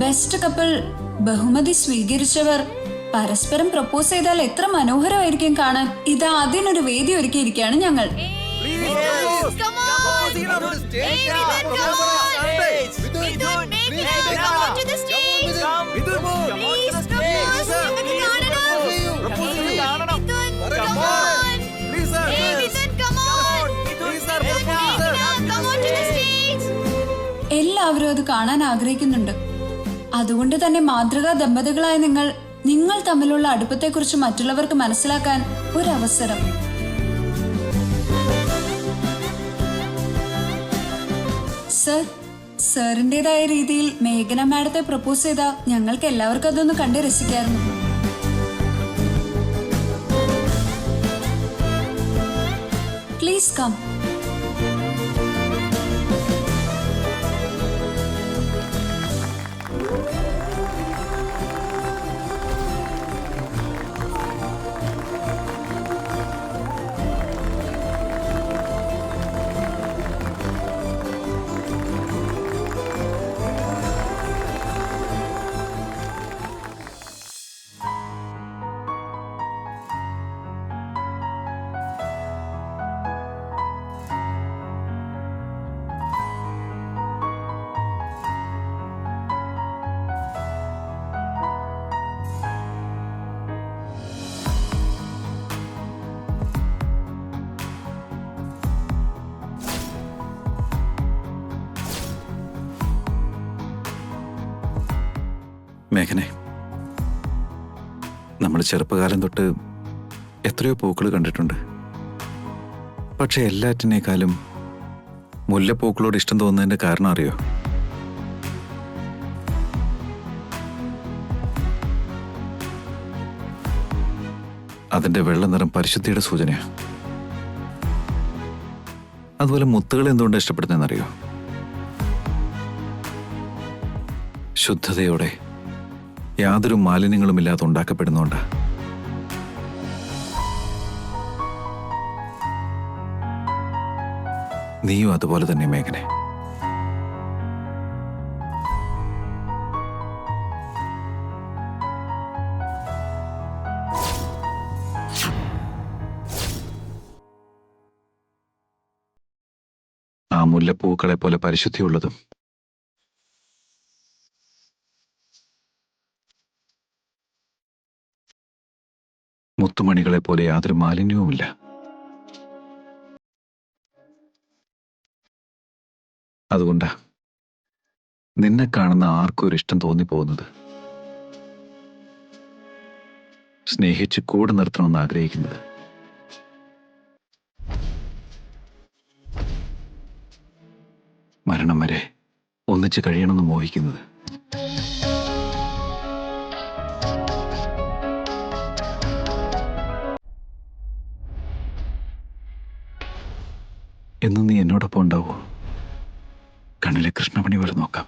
Best couple ബഹുമതി സ്വീകരിച്ചവർ പരസ്പരം propose ചെയ്താൽ എത്ര മനോഹരമായിരിക്കും കാണാൻ. ഇത് അതിനൊരു വേദി ഒരുക്കിയിരിക്കുകയാണ് ഞങ്ങൾ. എല്ലാവരും അത് കാണാൻ ആഗ്രഹിക്കുന്നുണ്ട്. അതുകൊണ്ട് തന്നെ മാതൃകാ ദമ്പതികളായ നിങ്ങൾ തമ്മിലുള്ള അടുപ്പത്തെക്കുറിച്ച് മറ്റുള്ളവർക്ക് മനസ്സിലാക്കാൻ ഒരവസരം. സാറിൻ്റെതായ രീതിയിൽ മേഘന മാഡത്തെ പ്രപ്പോസ് ചെയ്താൽ ഞങ്ങൾക്ക് എല്ലാവർക്കും അതൊന്ന് കണ്ട് രസിക്കായിരുന്നു. Please come. മേഘനെ, നമ്മൾ ചെറുപ്പകാലം തൊട്ട് എത്രയോ പൂക്കൾ കണ്ടിട്ടുണ്ട്. പക്ഷെ എല്ലാറ്റിനേക്കാളും മുല്ലപ്പൂക്കളോട് ഇഷ്ടം തോന്നുന്നതിൻ്റെ കാരണം അറിയോ? അതിൻ്റെ വെള്ള നിറം പരിശുദ്ധിയുടെ സൂചനയാണ്. അതുപോലെ മുത്തുകൾ എന്തുകൊണ്ട് ഇഷ്ടപ്പെടുന്നതെന്നറിയോ? ശുദ്ധതയോടെ യാതൊരു മാലിന്യങ്ങളുമില്ലാതെ ഉണ്ടാക്കപ്പെടുന്നുണ്ട്. നീയും അതുപോലെ തന്നെ മേഘനെ. ആ മുല്ലപ്പൂക്കളെ പോലെ പരിശുദ്ധിയുള്ളതും മുത്തുമണികളെ പോലെ യാതൊരു മാലിന്യവുമില്ല. അതുകൊണ്ടാ നിന്നെ കാണുന്ന ആർക്കും ഒരു ഇഷ്ടം തോന്നിപ്പോകുന്നത്. സ്നേഹിച്ച് കൂടെ നിർത്തണമെന്ന് ആഗ്രഹിക്കുന്നത്. മരണം വരെ ഒന്നിച്ച് കഴിയണമെന്ന് മോഹിക്കുന്നത്. എന്ന് നീ എന്നോടൊപ്പം ഉണ്ടാവോ? കണ്ണിലെ കൃഷ്ണമണി പോലെ നോക്കാം.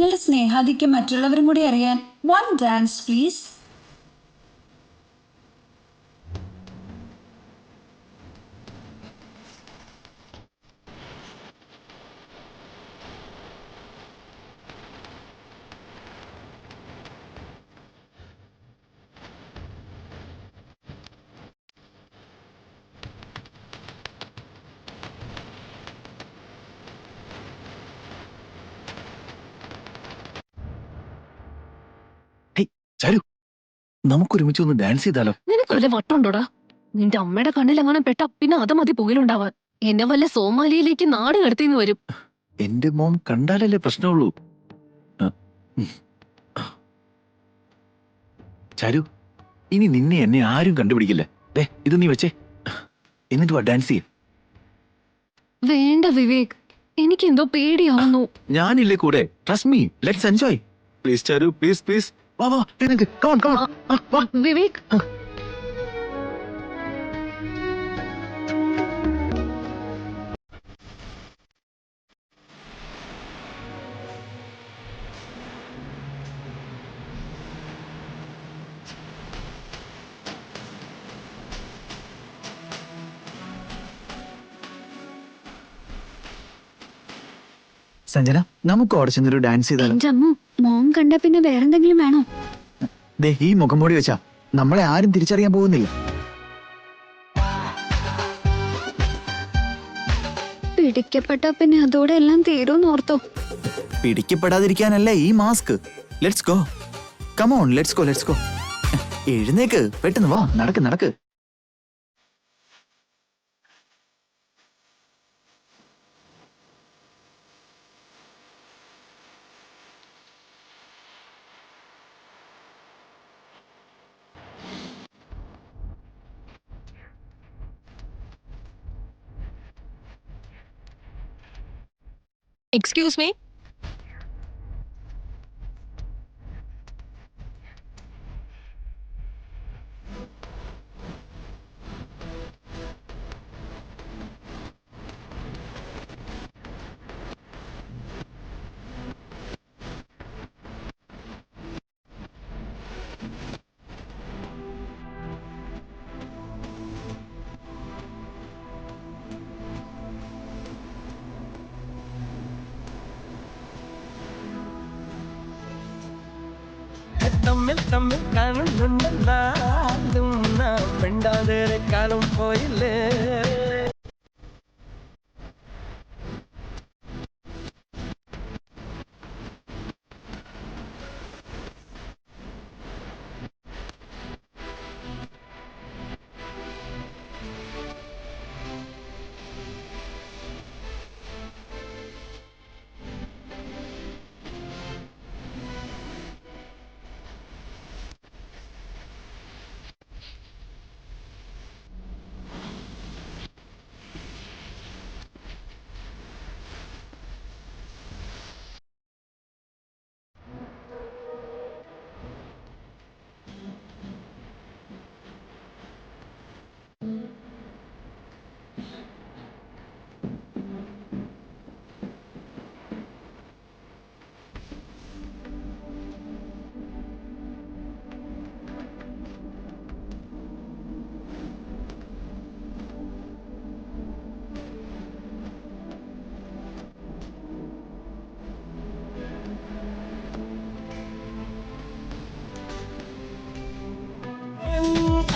നിങ്ങളുടെ സ്നേഹാധിക്യം മറ്റുള്ളവരും കൂടി അറിയാൻ വൺ ഡാൻസ് പ്ലീസ്. ചാരു, നമുക്കൊരുമിച്ച് ഒന്ന് ഡാൻസ് ചെയ്താലോ? നിനക്ക് വല്ല വട്ടുണ്ടോടാ? നിന്റെ അമ്മയുടെ കണ്ണിൽ അങ്ങനെ പെട്ട പിന്നെ അത് മതി പുകയിലുണ്ടാവാൻ. എന്നെ വല്ല സോമാലിയിലേക്ക് നാട് കടത്തിന്ന് വരും. എന്റെ മോം കണ്ടാലല്ലേ പ്രശ്നമുള്ളൂ. ചാരു, ഇനി നിന്നെ എന്നെ ആരും കണ്ടുപിടിക്കില്ല. ഇത് നീ വെച്ചേ, എന്നിട്ട് വാ ഡാൻസ് ചെയ്യ. വേണ്ട വിവേക്, എനിക്കെന്തോ പേടിയാവുന്നു. ഞാനില്ലേ കൂടെ. Trust me, let's enjoy. Please Charu, please please. വാ വാ, come on. വിവേക്, സഞ്ജന, നമുക്ക് അവിടെ ചെന്നൊരു ഡാൻസ് ചെയ്താലോ? എന്റെ അമ്മ, മോം കണ്ട പിന്നെ വേറെന്തെങ്കിലും വേണോ? ദേ, ഈ മുഖം മൂടി വെച്ചാ നമ്മളെ ആരും തിരിച്ചറിയാൻ പോകുന്നില്ല. പിടിക്കപ്പെട്ട പിന്നെ അതോടെ എല്ലാം തീരുമെന്ന് ഓർത്തോ? പിടിക്കപ്പെടാതിരിക്കാനല്ല ഈ mask. Let's go, come on, let's go. എഴുന്നേക്ക്, പെട്ടെന്ന് വാ, നടക്ക്. Excuse me. തമ്മിൽ തമ്മിൽ കാണുന്നുണ്ടെന്നാലും നാം മിണ്ടാതേറെ കാലം പോയില്ലേ.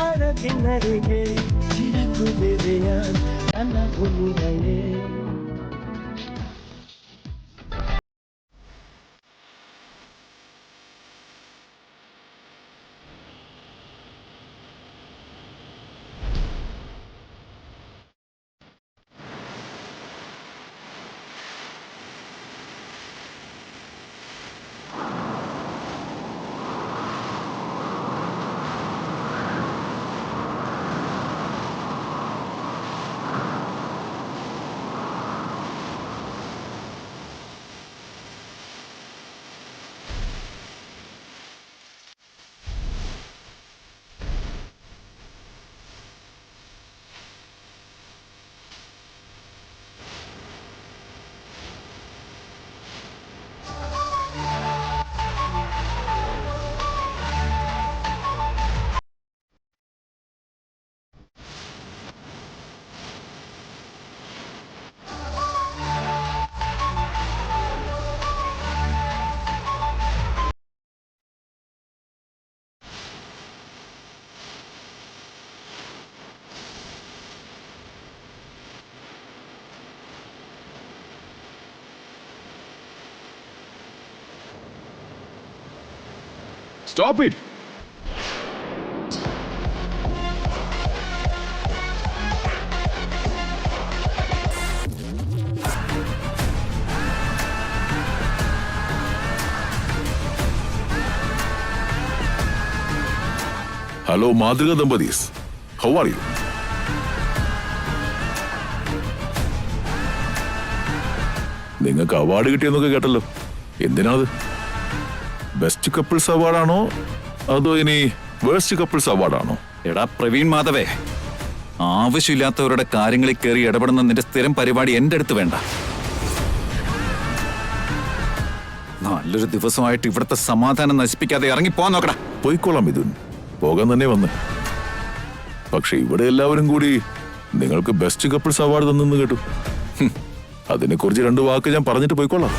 അഴകിനരികെ ചിരകുതിരയാൻ കനവുനിറയെ. Stop it. ഹലോ മാതൃക ദമ്പതീസ്, ഹൗ ആർ യു? നിങ്ങൾക്ക് അവാർഡ് കിട്ടിയെന്നൊക്കെ കേട്ടല്ലോ. എന്തിനാത്? ബെസ്റ്റ് കപ്പിൾസ് അവാർഡാണോ അതോ ഇനി വേഴ്സ്റ്റ് കപ്പിൾസ് അവാർഡാണോ? എടാ പ്രവീൺ മാധവേ, ആവശ്യമില്ലാത്തവരുടെ കാര്യങ്ങളിൽ കയറി ഇടപെടുന്ന നിന്റെ സ്ഥിരം പരിപാടി എന്റെ അടുത്ത് വേണ്ട. നല്ലൊരു ദിവസമായിട്ട് ഇവിടുത്തെ സമാധാനം നശിപ്പിക്കാതെ ഇറങ്ങിപ്പോവാൻ നോക്കടാ. പോയിക്കോളാം മിഥുൻ, പോകാൻ തന്നെ വന്ന്. പക്ഷെ ഇവിടെ എല്ലാവരും കൂടി നിങ്ങൾക്ക് ബെസ്റ്റ് കപ്പിൾസ് അവാർഡ് തന്നെന്ന് കേട്ടു. അതിനെക്കുറിച്ച് 2 വാക്ക് ഞാൻ പറഞ്ഞിട്ട് പോയിക്കോളാം.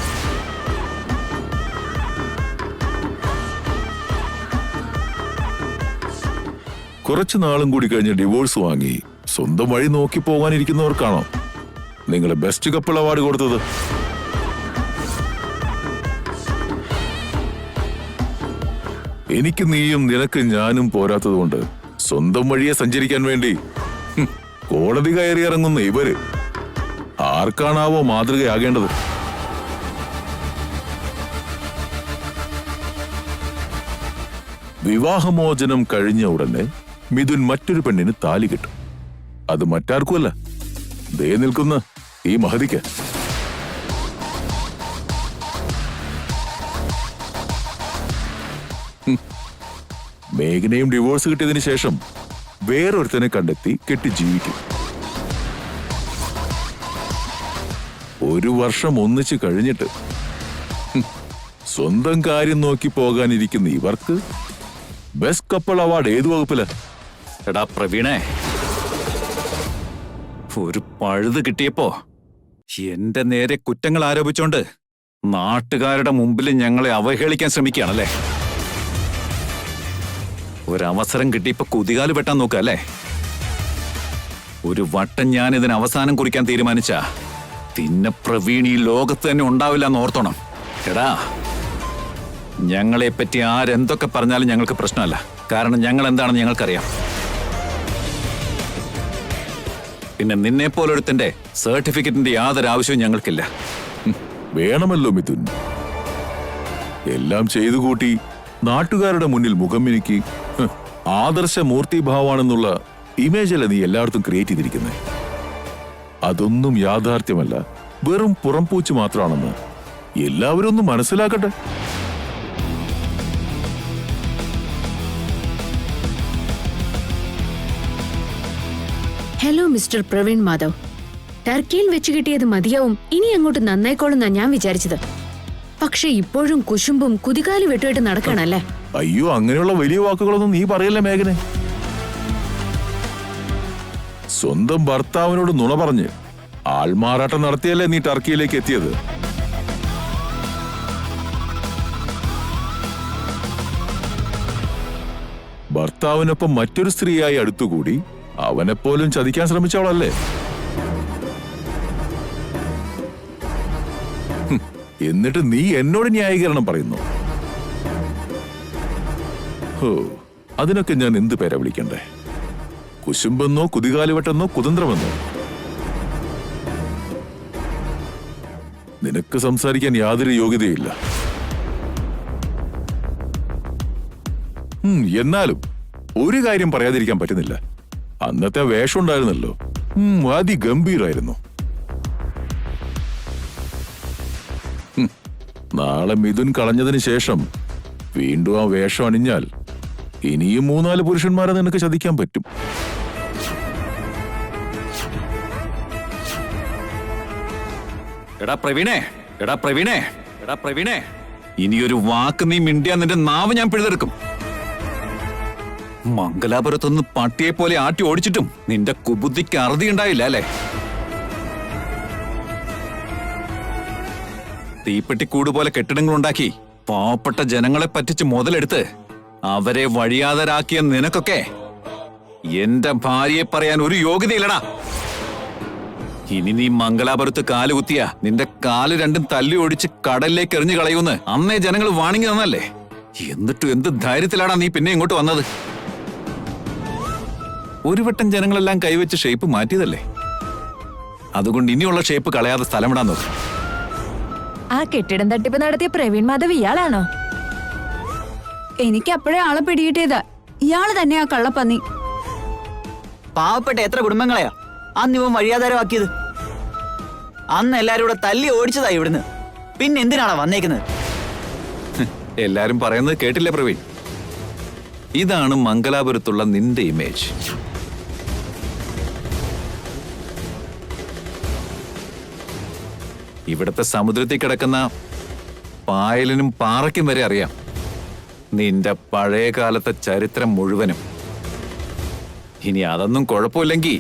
കുറച്ചു നാളും കൂടി കഴിഞ്ഞ് ഡിവോഴ്സ് വാങ്ങി സ്വന്തം വഴി നോക്കി പോകാനിരിക്കുന്നവർക്കാണോ നിങ്ങൾ ബെസ്റ്റ് കപ്പിൾ അവാർഡ് കൊടുത്തത്? എനിക്ക് നീയും നിനക്ക് ഞാനും പോരാത്തതുകൊണ്ട് സ്വന്തം വഴിയെ സഞ്ചരിക്കാൻ വേണ്ടി കോടതി കയറി ഇറങ്ങുന്ന ഇവര് ആർക്കാണാവോ മാതൃകയാകേണ്ടത്? വിവാഹമോചനം കഴിഞ്ഞ ഉടനെ മിഥുൻ മറ്റൊരു പെണ്ണിന് താലി കിട്ടും. അത് മറ്റാർക്കുമല്ല, ദേ നിൽക്കുന്ന ഈ മഹതിക്ക്. മേഘനയും ഡിവോഴ്സ് കിട്ടിയതിനു ശേഷം വേറൊരുത്തനെ കണ്ടെത്തി കെട്ടി ജീവിക്കും. 1 വർഷം ഒന്നിച്ച് കഴിഞ്ഞിട്ട് സ്വന്തം കാര്യം നോക്കി പോകാനിരിക്കുന്ന ഇവർക്ക് ബെസ്റ്റ് കപ്പിൾ അവാർഡ് ഏത് വകുപ്പില? എടാ പ്രവീണേ, ഒരു പഴുത് കിട്ടിയപ്പോ എന്റെ നേരെ കുറ്റങ്ങൾ ആരോപിച്ചോണ്ട് നാട്ടുകാരുടെ മുമ്പിൽ ഞങ്ങളെ അവഹേളിക്കാൻ ശ്രമിക്കുകയാണല്ലേ? ഒരവസരം കിട്ടിയപ്പോ കുതികാല് വെട്ടാൻ നോക്കുക അല്ലേ? ഒരു വട്ടം ഞാൻ ഇതിന് അവസാനം കുറിക്കാൻ തീരുമാനിച്ച പിന്നെ പ്രവീൺ ഈ ലോകത്ത് തന്നെ ഉണ്ടാവില്ല എന്ന് ഓർത്തോണം. എടാ, ഞങ്ങളെ പറ്റി ആരെന്തൊക്കെ പറഞ്ഞാലും ഞങ്ങൾക്ക് പ്രശ്നമല്ല. കാരണം ഞങ്ങൾ എന്താണെന്ന് ഞങ്ങൾക്കറിയാം. പിന്നെ നിന്നെ പോലൊരുത്തന്റെ സർട്ടിഫിക്കറ്റിന്റെ യാതൊരു ആവശ്യവും ഞങ്ങൾക്കില്ല. വേണമല്ലോ മിഥുൻ. എല്ലാം ചെയ്തു കൂട്ടി നാട്ടുകാരുടെ മുന്നിൽ മുഖം മിനുക്കി ആദർശ മൂർത്തിഭാവാണെന്നുള്ള ഇമേജല്ല നീ എല്ലായിടത്തും ക്രിയേറ്റ് ചെയ്തിരിക്കുന്നത്. അതൊന്നും യാഥാർത്ഥ്യമല്ല, വെറും പുറംപൂച്ച് മാത്രമാണെന്ന് എല്ലാവരും ഒന്ന് മനസ്സിലാക്കട്ടെ. ഹലോ മിസ്റ്റർ പ്രവീൺ മാധവ്, ടർക്കിയിൽ വെച്ച് കിട്ടിയത് മതിയാവും, ഇനി അങ്ങോട്ട് നന്നായിക്കോളുന്നാ ഞാൻ വിചാരിച്ചത്. പക്ഷെ ഇപ്പോഴും കുശുമ്പും കുതികാലി വെട്ടുമായിട്ട് നടക്കണല്ലേ? അയ്യോ, അങ്ങനെയുള്ള വലിയ വാക്കുകളൊന്നും നീ പറയല്ലേ മേഘനെ. സ്വന്തം ഭർത്താവിനോട് നുണ പറഞ്ഞ് ആൾമാറാട്ടം നടത്തിയല്ലേ നീ ടർക്കിയിലേക്ക് എത്തിയത്. ഭർത്താവിനൊപ്പം മറ്റൊരു സ്ത്രീയായി അടുത്തുകൂടി അവനെപ്പോലും ചതിക്കാൻ ശ്രമിച്ചവളല്ലേ? എന്നിട്ട് നീ എന്നോട് ന്യായീകരണം പറയുന്നു. ഹോ, അതിനൊക്കെ ഞാൻ എന്ത് പേരാ വിളിക്കണ്ടേ? കുശുമ്പെന്നോ കുതികാലുവെട്ടെന്നോ കുതന്ത്രമെന്നോ? നിനക്ക് സംസാരിക്കാൻ യാതൊരു യോഗ്യതയില്ല. എന്നാലും ഒരു കാര്യം പറയാതിരിക്കാൻ പറ്റുന്നില്ല. അന്നത്തെ വേഷം ഉണ്ടായിരുന്നല്ലോ, അതിഗംഭീരായിരുന്നു. നാളെ മിഥുൻ കളഞ്ഞതിന് ശേഷം വീണ്ടും ആ വേഷം അണിഞ്ഞാൽ ഇനിയും 3-4 പുരുഷന്മാരെ നിനക്ക് ചതിക്കാൻ പറ്റും. എടാ പ്രവീണേ, എടാ പ്രവീണേ, എടാ പ്രവീണേ, ഇനിയൊരു വാക്ക് നീ മിണ്ടിയാ നിന്റെ നാവ് ഞാൻ പിഴുതെടുക്കും. മംഗലാപുരത്തൊന്ന് പട്ടിയെ പോലെ ആട്ടി ഓടിച്ചിട്ടും നിന്റെ കുബുദ്ധിക്ക് അറുതി ഉണ്ടായില്ല അല്ലേ? തീപ്പെട്ടിക്കൂട് പോലെ കെട്ടിടങ്ങളുണ്ടാക്കി പാവപ്പെട്ട ജനങ്ങളെ പറ്റിച്ച് മുതലെടുത്ത് അവരെ വഴിയാതരാക്കിയ നിനക്കൊക്കെ എന്റെ ഭാര്യയെ പറയാൻ ഒരു യോഗ്യതയില്ലടാ. ഇനി നീ മംഗലാപുരത്ത് കാലുകുത്തിയ നിന്റെ കാല് രണ്ടും തല്ലി ഒടിച്ച് കടലിലേക്ക് എറിഞ്ഞു കളയൂന്ന് അന്നേ ജനങ്ങൾ വാണിങ്ങി തന്നല്ലേ? എന്നിട്ടും എന്ത് ധൈര്യത്തിലാടാ നീ പിന്നെ ഇങ്ങോട്ട് വന്നത്? ഒരു വട്ടം ജനങ്ങളെല്ലാം കൈവച്ച് ഷേപ്പ് മാറ്റിയതല്ലേ? അതുകൊണ്ട് ഇനിയുള്ള ഷേപ്പ് കളയാതെ സ്ഥലം വിടാൻ നോക്ക്. ആ കെട്ടിടം തട്ടിപ്പ് നടത്തിയ പ്രവീൺ മാധവ് ഇയാളാണോ? എനിക്ക് അപ്പോഴേ ആളെ പിടികിട്ടിയതാ. ഇയാള് തന്നെയാ കള്ളപ്പന്നി. പാവപ്പെട്ട എത്ര കുടുംബങ്ങളെയാ അന്ന് ഇവൻ വഴിയാധാരമാക്കിയത്. അന്ന് എല്ലാരും കൂടെ തല്ലി ഓടിച്ചതാ ഇവിടുന്ന്. പിന്നെ എന്തിനാണോ വന്നേക്കുന്നത്? എല്ലാരും പറയുന്നത് കേട്ടില്ലേ പ്രവീൺ? ഇതാണ് മംഗലാപുരത്തുള്ള നിന്റെ ഇമേജ്. ഇവിടുത്തെ സമുദ്രത്തിൽ കിടക്കുന്ന പായലിനും പാറയ്ക്കും വരെ അറിയാം നിന്റെ പഴയ കാലത്തെ ചരിത്രം മുഴുവനും. ഇനി അതൊന്നും കുഴപ്പമില്ലെങ്കിൽ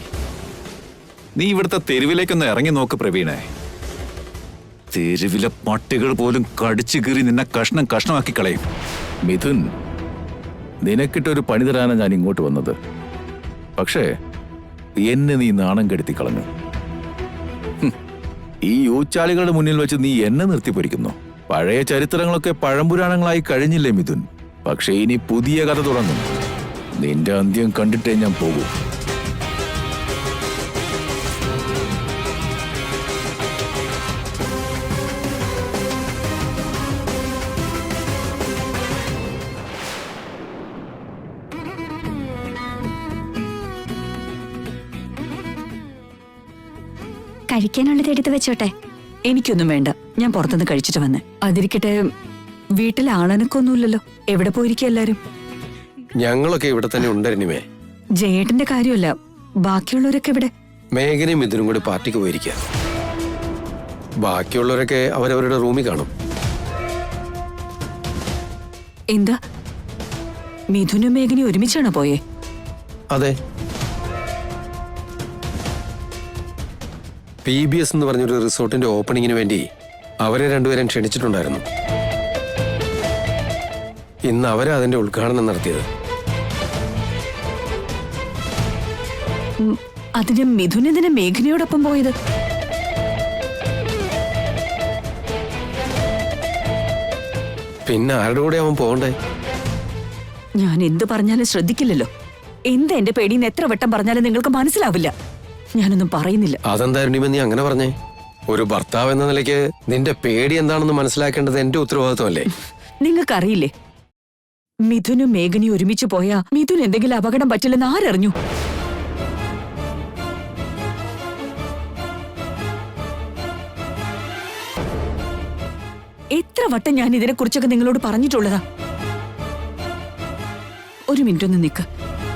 നീ ഇവിടുത്തെ തെരുവിലേക്കൊന്ന് ഇറങ്ങി നോക്ക് പ്രവീണെ. തെരുവിലെ പട്ടികൾ പോലും കടിച്ചു കീറി നിന്നെ കഷ്ണം കഷ്ണമാക്കി കളയും. മിഥുൻ, നിനക്കിട്ടൊരു പണി തരാനാണ് ഞാൻ ഇങ്ങോട്ട് വന്നത്. പക്ഷേ എന്നെ നീ നാണം കെടുത്തി കളഞ്ഞു. ഈ ഊച്ചാളികളുടെ മുന്നിൽ വെച്ച് നീ എന്നെ നിർത്തിപ്പൊരിക്കുന്നു. പഴയ ചരിത്രങ്ങളൊക്കെ പഴംപുരാണങ്ങളായി കഴിഞ്ഞില്ലേ മിഥുൻ? പക്ഷേ ഇനി പുതിയ കഥ തുടങ്ങും. നിന്റെ അന്ത്യം കണ്ടിട്ടേ ഞാൻ പോകൂ. കഴിക്കാനുള്ളത് എടുത്ത് വെച്ചോട്ടെ. എനിക്കൊന്നും വേണ്ട, ഞാൻ പുറത്തുനിന്ന് കഴിച്ചിട്ട് വന്നേ. അതിരിക്കട്ടെ, വീട്ടിൽ ആളനക്കൊന്നുമില്ലല്ലോ. എവിടെ പോയിരിക്കും എല്ലാരും? ഞങ്ങളൊക്കെ ഇവിടെ തന്നെ ഉണ്ടരിനിമേ. ജയേട്ടന്റെ കാര്യമല്ല, ബാക്കിയുള്ളവരൊക്കെ ഇവിടെ. മേഘനയും ഇതിനും കൂടി പാർട്ടിക്ക് പോയിരിക്കുക. ബാക്കിയുള്ളവരൊക്കെ അവരവരുടെ റൂമിൽ കാണും. എന്താ, മിഥുനും മേഘനയും ഒരുമിച്ചാണോ പോയേ? അതെ, PBS എന്ന് പറഞ്ഞൊരു റിസോർട്ടിന്റെ ഓപ്പണിങ്ങിന് വേണ്ടി അവരെ രണ്ടുപേരും ക്ഷണിച്ചിട്ടുണ്ടായിരുന്നു. ഇന്ന് അവരാ അതിന്റെ ഉദ്ഘാടനം നടത്തിയത്. അതിന് മിഥുനെന്തിന് മേഘനയോടൊപ്പം പോയത്? പിന്നെ ആരുടെ കൂടെ അവൻ പോകണ്ടേ? ഞാൻ എന്ത് പറഞ്ഞാലും ശ്രദ്ധിക്കില്ലല്ലോ. എന്താ എന്റെ പേടിന്ന് എത്ര വട്ടം പറഞ്ഞാലും നിങ്ങൾക്ക് മനസ്സിലാവില്ല. ഞാനൊന്നും പറയുന്നില്ല. അതെന്തായിരുന്നു നീ അങ്ങനെ പറഞ്ഞേ? ഒരു ഭർത്താവ് എന്ന നിലയ്ക്ക് നിന്റെ പേടി എന്താണെന്ന് മനസ്സിലാക്കേണ്ടത് എന്റെ ഉത്തരവാദിത്വമല്ലേ? നിങ്ങൾക്കറിയില്ലേ, മിഥുനും മേഘനയും ഒരുമിച്ച് പോയാ മിഥുൻ എന്തെങ്കിലും അപകടം പറ്റില്ലെന്ന് ആരറിഞ്ഞു? എത്ര വട്ടം ഞാൻ ഇതിനെ കുറിച്ചൊക്കെ നിങ്ങളോട് പറഞ്ഞിട്ടുള്ളതാ. ഒരു മിനിറ്റ് ഒന്ന് നിക്ക്.